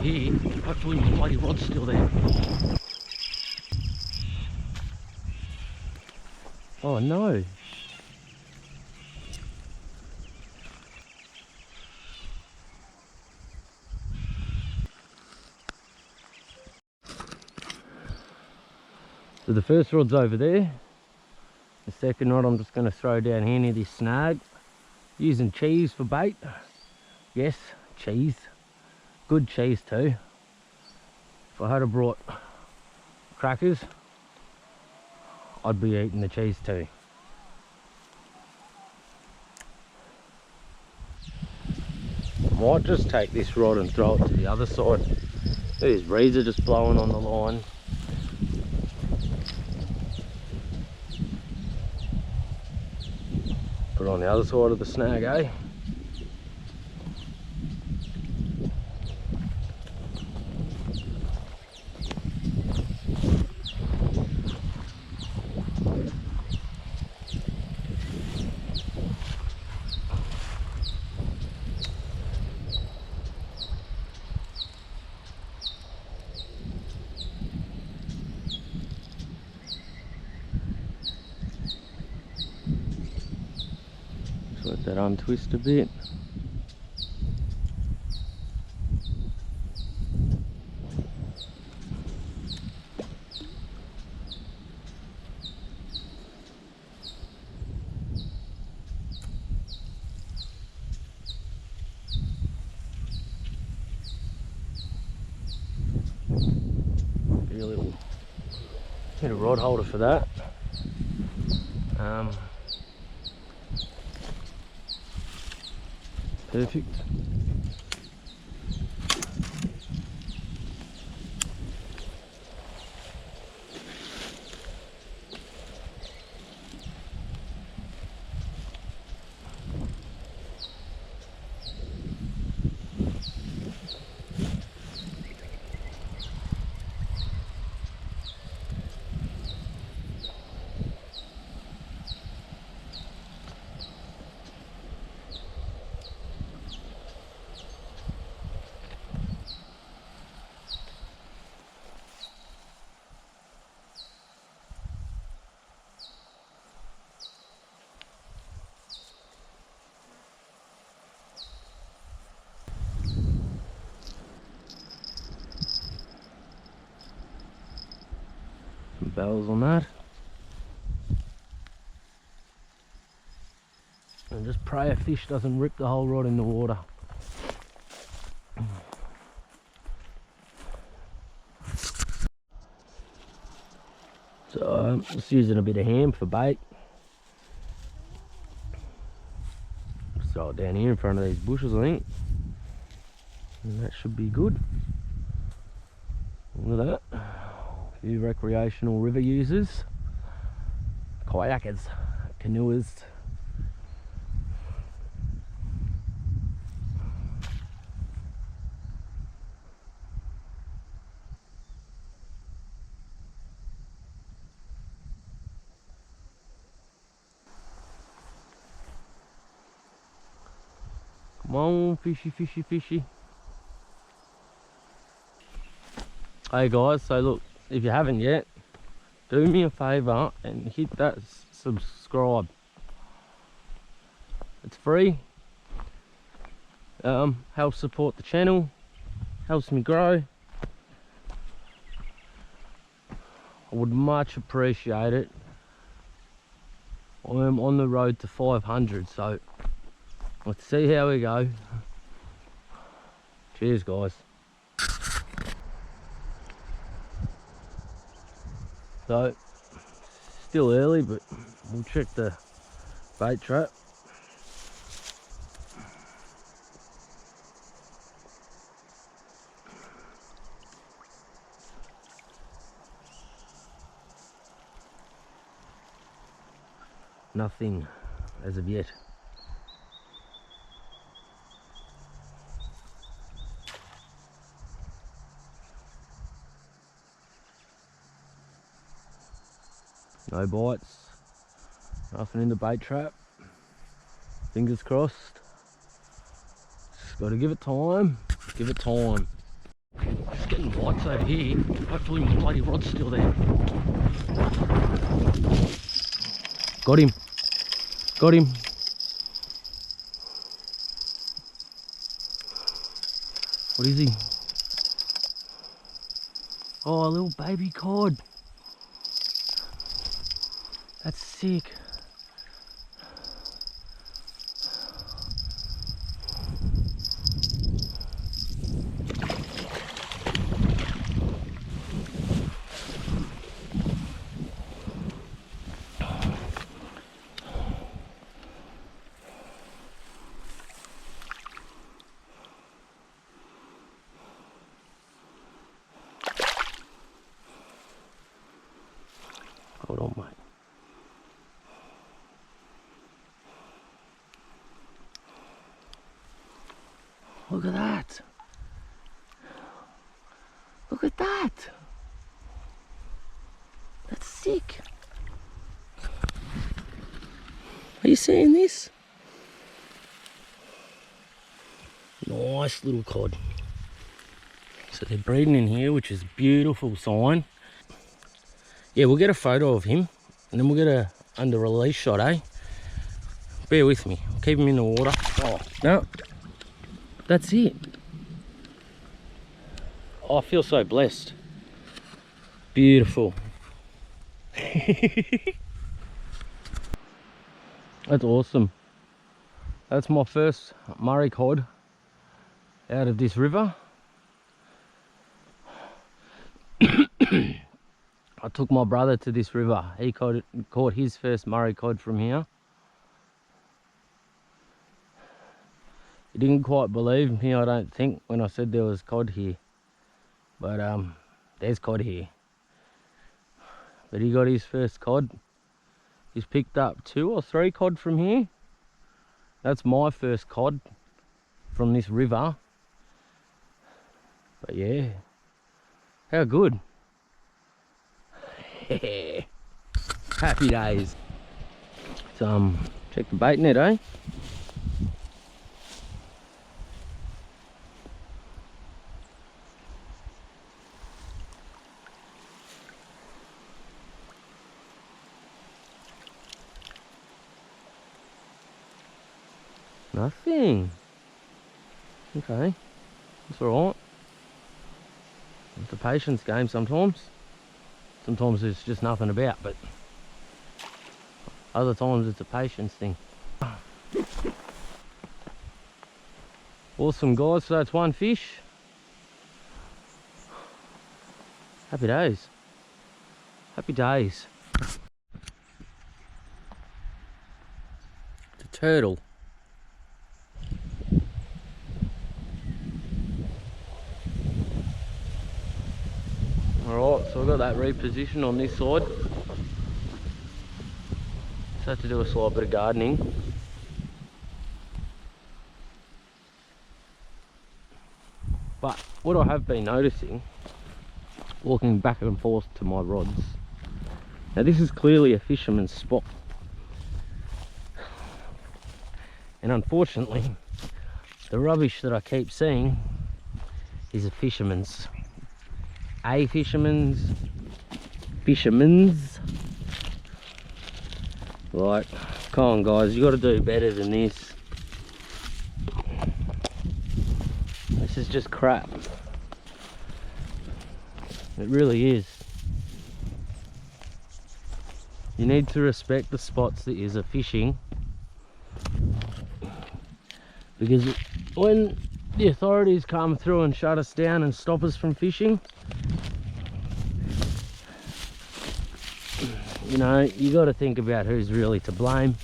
here. Hopefully my bloody rod's still there. Oh no. So the first rod's over there. The second rod I'm just going to throw down here near this snag. Using cheese for bait. Yes, cheese. Good cheese too. If I had have brought crackers, I'd be eating the cheese too. Might just take this rod and throw it to the other side. These reeds are just blowing on the line. Put it on the other side of the snag, eh? Let that untwist a bit. Be a little bit of rod holder for that. Perfect. Some bells on that. And just pray a fish doesn't rip the whole rod in the water. So I'm just using a bit of ham for bait. Just throw it down here in front of these bushes, I think. And that should be good. Look at that. A few recreational river users. Kayakers, canoers. Come on, fishy, fishy, fishy. Hey guys, so look, if you haven't yet, do me a favour and hit that subscribe. It's free. Helps support the channel, helps me grow. I would much appreciate it. I'm on the road to 500, so let's see how we go. Cheers guys. So, still early, but we'll check the bait trap. Nothing as of yet. No bites, nothing in the bait trap. Fingers crossed. Just got to give it time. Give it time. over here. Hopefully my bloody rod's still there. Got him. Got him. What is he? Oh, a little baby cod. That's sick. Hold on, mate. Look at that. Look at that. That's sick. Are you seeing this? Nice little cod. So they're breeding in here, which is a beautiful sign. Yeah, we'll get a photo of him and then we'll get a under release shot, eh? Bear with me. I'll keep him in the water. Oh, no. That's it. Oh, I feel so blessed. Beautiful. That's awesome. That's my first Murray cod out of this river. I took my brother to this river. He caught his first Murray cod from here. He didn't quite believe me, I don't think, when I said there was cod here. But there's cod here. But he got his first cod. He's picked up 2 or 3 cod from here. That's my first cod from this river. But yeah, how good. Happy days. So check the bait net, eh? Nothing. Okay, that's alright. It's a patience game sometimes. Sometimes there's just nothing about, but other times it's a patience thing. Awesome, guys. So that's 1 fish. Happy days. Happy days. It's a turtle. Alright, so I've got that repositioned on this side. Just had to do a slight bit of gardening. But what I have been noticing, walking back and forth to my rods, now this is clearly a fisherman's spot. And unfortunately, the rubbish that I keep seeing is a fisherman's. Fisherman's. Like, come on guys, you got to do better than this. This is just crap. It really is. You need to respect the spots that you're fishing, because when the authorities come through and shut us down and stop us from fishing, you know, you got to think about who's really to blame.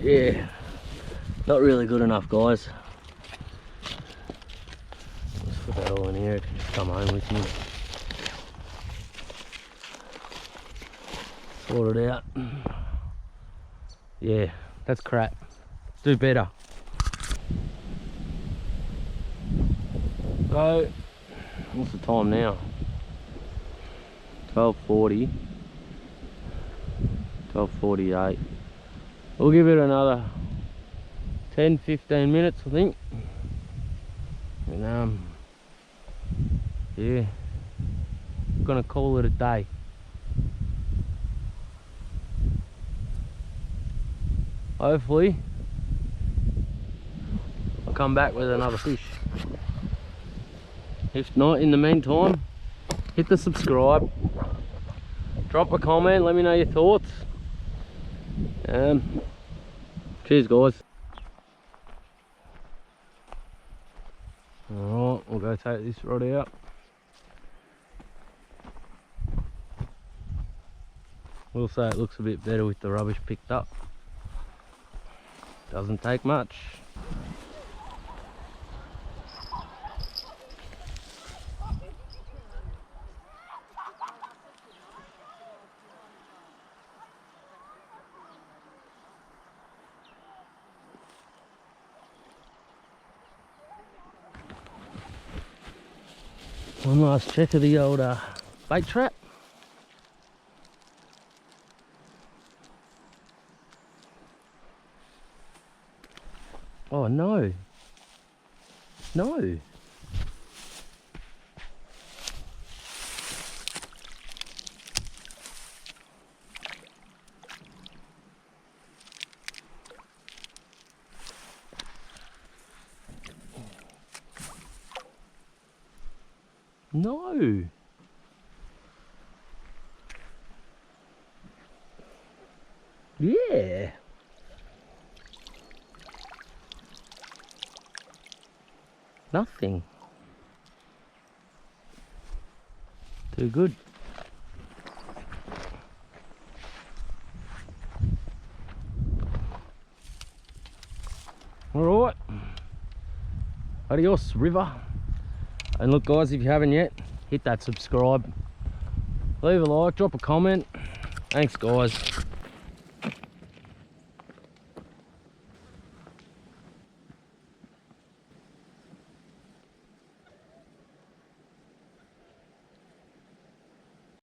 Yeah, not really good enough, guys. Let's put that all in here. It can just come home with me. Sort it out. Yeah, that's crap. Let's do better. So, what's the time now? 12:40. 12:48. We'll give it another 10-15 minutes, I think. And yeah, I'm gonna call it a day. Hopefully I'll come back with another fish. If not, in the meantime, hit the subscribe, drop a comment, let me know your thoughts. Cheers guys. Alright, we'll go take this rod out. We'll say it looks a bit better with the rubbish picked up. Doesn't take much. One last check of the old bait trap. Oh no. No. No. Yeah. Nothing. Too good. Alright. Adios, river. And look guys, if you haven't yet, hit that subscribe. Leave a like, drop a comment. Thanks guys.